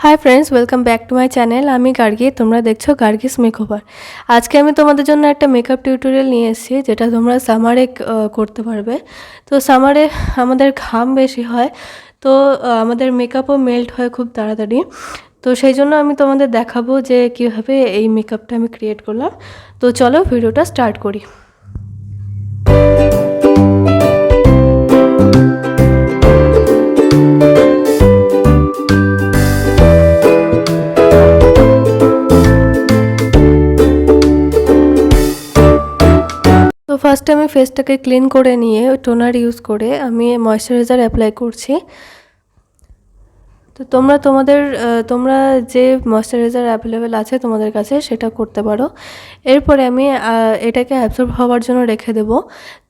Hi friends, welcome back to my channel. আমি গার্গি, তোমরা দেখছো গার্গিস মেকওভার। আজকে আমি তোমাদের জন্য একটা মেকআপ টিউটোরিয়াল নিয়ে এসেছি, যেটা তোমরা সামারে করতে পারবে। তো সামারে আমাদের ঘাম বেশি হয়, তো আমাদের মেকআপও মেল্ট হয় খুব তাড়াতাড়ি। তো সেই জন্য আমি তোমাদের দেখাবো যে কীভাবে এই মেকআপটা আমি ক্রিয়েট করলাম। তো চলো ভিডিওটা স্টার্ট করি। তো ফার্স্টে আমি ফেসটাকে ক্লিন করে নিয়ে টোনার ইউজ করে আমি ময়শ্চারাইজার অ্যাপ্লাই করছি। তো তোমরা যে ময়শ্চারাইজার অ্যাভেলেবেল আছে তোমাদের কাছে সেটা করতে পারো। এরপরে আমি এটাকে অ্যাবজর্ব হওয়ার জন্য রেখে দেব।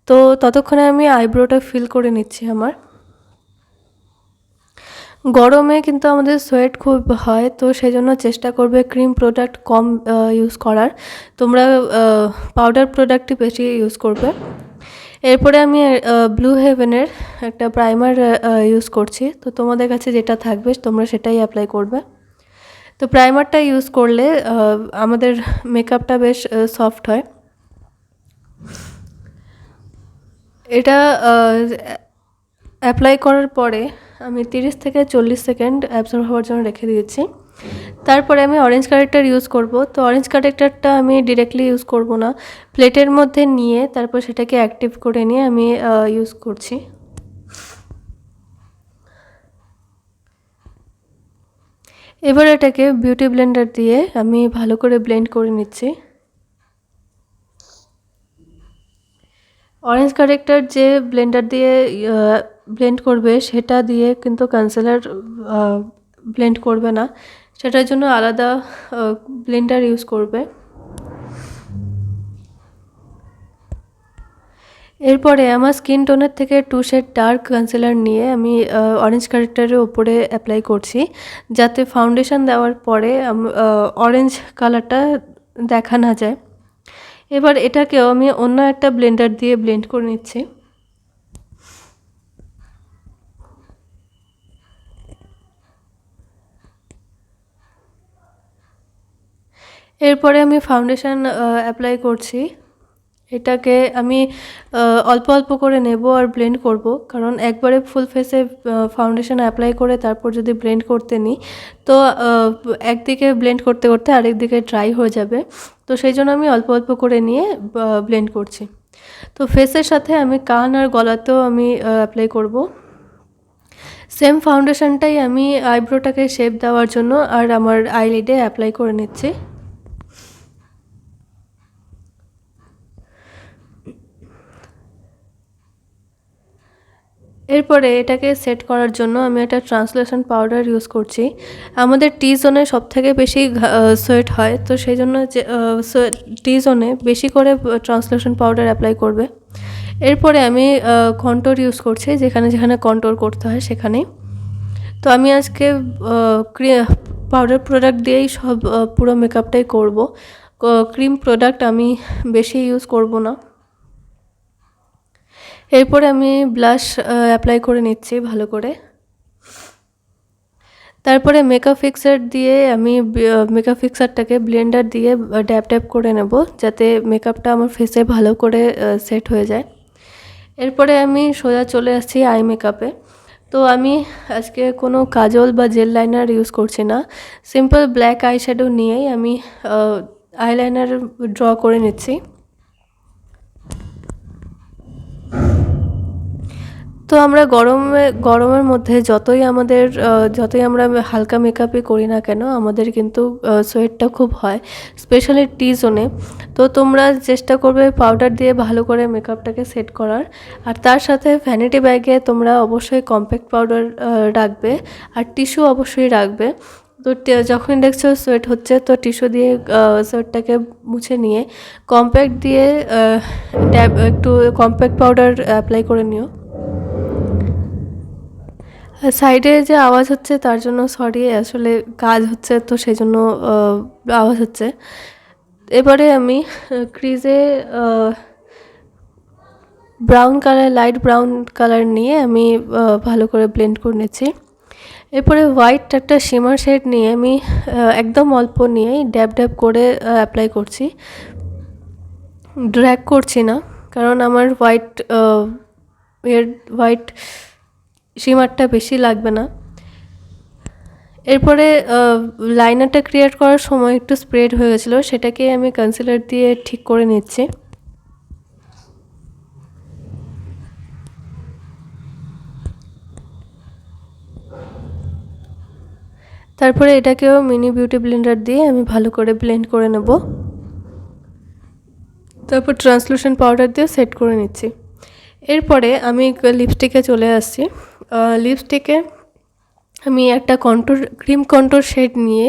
তো ততক্ষণে আমি আইব্রোটা ফিল করে নিচ্ছি। আমার গরমে কিন্তু আমাদের সোয়েট খুব হয়, তো সেই জন্য চেষ্টা করবে ক্রিম প্রোডাক্ট কম ইউজ করার। তোমরা পাউডার প্রোডাক্টই বেশি ইউজ করবে। এরপরে আমি ব্লু হেভেনের একটা প্রাইমার ইউজ করছি। তো তোমাদের কাছে যেটা থাকবে তোমরা সেটাই অ্যাপ্লাই করবে। তো প্রাইমারটা ইউজ করলে আমাদের মেকআপটা বেশ সফট হয়। এটা অ্যাপ্লাই করার পরে আমি 30 থেকে 40 সেকেন্ড অ্যাবজর্ব হওয়ার জন্য রেখে দিয়েছি। তারপরে আমি অরেঞ্জ কারেক্টার ইউজ করব। তো অরেঞ্জ কারেক্টারটা আমি ডিরেক্টলি ইউজ করব না, প্লেটের মধ্যে নিয়ে তারপর সেটাকে অ্যাক্টিভ করে নিয়ে আমি ইউজ করছি। এবার এটাকে বিউটি ব্লেন্ডার দিয়ে আমি ভালো করে ব্লেন্ড করে নিচ্ছি। অরেঞ্জ কারেক্টার যে ব্লেন্ডার দিয়ে ব্লেন্ড করবে সেটা দিয়ে কিন্তু কনসিলার ব্লেন্ড করবে না, সেটার জন্য আলাদা ব্লেন্ডার ইউজ করবে। এরপরে আমার স্কিন টোনের থেকে 2 শেড ডার্ক কনসিলার নিয়ে আমি অরেঞ্জ কারেক্টারের ওপরে অ্যাপ্লাই করছি, যাতে ফাউন্ডেশন দেওয়ার পরে অরেঞ্জ কালারটা দেখা না যায়। এবার এটাকেও আমি অন্য একটা ব্লেন্ডার দিয়ে ব্লেন্ড করে নিচ্ছি। এরপরে আমি ফাউন্ডেশন অ্যাপ্লাই করছি। এটাকে আমি অল্প অল্প করে নেব আর ব্লেন্ড করব, কারণ একবারে ফুল ফেসে ফাউন্ডেশন অ্যাপ্লাই করে তারপর যদি ব্লেন্ড করতে নিই তো একদিকে ব্লেন্ড করতে করতে আরেক দিকে ড্রাই হয়ে যাবে। তো সেই জন্য আমি অল্প অল্প করে নিয়ে ব্লেন্ড করছি। তো ফেসের সাথে আমি কান আর গলাতেও আমি অ্যাপ্লাই করব। সেম ফাউন্ডেশনটাই আমি আইব্রোটাকে শেপ দেওয়ার জন্য আর আমার আইলিডে অ্যাপ্লাই করে নিচ্ছি। এরপরে এটাকে সেট করার জন্য আমি একটা ট্রান্সলেশন পাউডার ইউজ করছি। আমাদের টি জোনে সবথেকে বেশি সোয়েট হয়, তো সেই জন্য টি জোনে বেশি করে ট্রান্সলেশন পাউডার অ্যাপ্লাই করবে। এরপরে আমি কন্ট্যুর ইউজ করছি, যেখানে যেখানে কন্ট্যুর করতে হয় সেখানেই। তো আমি আজকে পাউডার প্রোডাক্ট দিয়েই সব পুরো মেকআপটাই করব। ক্রিম প্রোডাক্ট আমি বেশি ইউজ করব না। এরপরে আমি ব্লাশ অ্যাপ্লাই করে নিচ্ছি ভালো করে। তারপরে মেকআপ ফিক্সার দিয়ে আমি মেকআপ ফিক্সারটাকে ব্লেন্ডার দিয়ে ড্যাব ড্যাব করে নেব, যাতে মেকআপটা আমার ফেসে ভালো করে সেট হয়ে যায়। এরপরে আমি সোজা চলে আসছি আই মেকআপে। তো আমি আজকে কোনো কাজল বা জেল লাইনার ইউজ করছি না, সিম্পল ব্ল্যাক আই শ্যাডো নিয়েই আমি আইলাইনার ড্র করে নিচ্ছি। তো আমরা গরমের মধ্যে যতই আমরা হালকা মেকআপই করি না কেন, আমাদের কিন্তু সোয়েটটা খুব হয়, স্পেশালি টি জোনে। তো তোমরা চেষ্টা করবে পাউডার দিয়ে ভালো করে মেকআপটাকে সেট করার। আর তার সাথে ভ্যানিটি ব্যাগে তোমরা অবশ্যই কম্প্যাক্ট পাউডার রাখবে, আর টিস্যু অবশ্যই রাখবে। তো যখন দেখছো সোয়েট হচ্ছে, তো টিস্যু দিয়ে সোয়েটটাকে মুছে নিয়ে কম্প্যাক্ট দিয়ে একটু কম্প্যাক্ট পাউডার অ্যাপ্লাই করে নিও। সাইডে যে আওয়াজ হচ্ছে তার জন্য সরি, আসলে কাজ হচ্ছে তো সেই জন্য আওয়াজ হচ্ছে। এবারে আমি ক্রিজে লাইট ব্রাউন কালার নিয়ে আমি ভালো করে ব্লেন্ড করে নিচ্ছি। এরপরে হোয়াইট একটা শিমার শেড নিয়ে আমি একদম অল্প নিয়েই ড্যাব ড্যাব করে অ্যাপ্লাই করছি, ড্র্যাগ করছি না, কারণ আমার হোয়াইট শিমারটা বেশি লাগবে না। এরপরে লাইনারটা ক্রিয়েট করার সময় একটু স্প্রেড হয়ে গেছিলো, সেটাকে আমি কনসিলার দিয়ে ঠিক করে নিচ্ছি। তারপরে এটাকেও মিনি বিউটি ব্লেন্ডার দিয়ে আমি ভালো করে ব্লেন্ড করে নেব। তারপর ট্রান্সলুশন পাউডার দিয়ে সেট করে নিচ্ছি। এরপরে আমি লিপস্টিকে চলে আসছি। লিপস্টিকে আমি একটা ক্রিম কন্ট্যুর শেড নিয়ে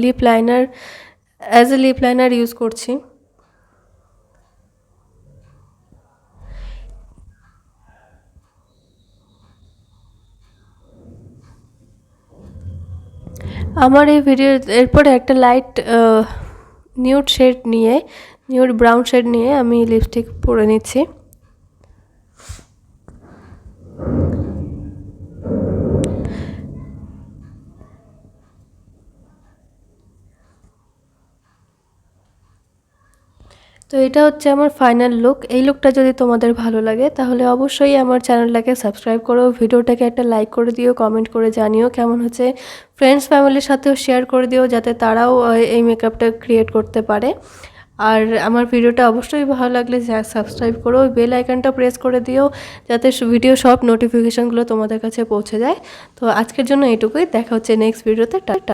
লিপ লাইনার ইউজ করছি। আমার এই এরপরে একটা লাইট নিউড ব্রাউন শেড নিয়ে আমি লিপস্টিক পরে নিচ্ছি। তো এটা হচ্ছে আমার ফাইনাল লুক। এই লুকটা যদি তোমাদের ভালো লাগে তাহলে অবশ্যই আমার চ্যানেলটাকে সাবস্ক্রাইব করো, ভিডিওটাকে একটা লাইক করে দিও, কমেন্ট করে জানিও কেমন হচ্ছে। ফ্রেন্ডস ফ্যামিলির সাথেও শেয়ার করে দিও যাতে তারাও এই মেকআপটা ক্রিয়েট করতে পারে। আর আমার ভিডিওটা অবশ্যই ভালো লাগলে সাবস্ক্রাইব করো, ওই বেল আইকনটা প্রেস করে দিও যাতে ভিডিও সব নোটিফিকেশানগুলো তোমাদের কাছে পৌঁছে যায়। তো আজকের জন্য এইটুকুই, দেখা হচ্ছে নেক্সট ভিডিওতে। টাটা।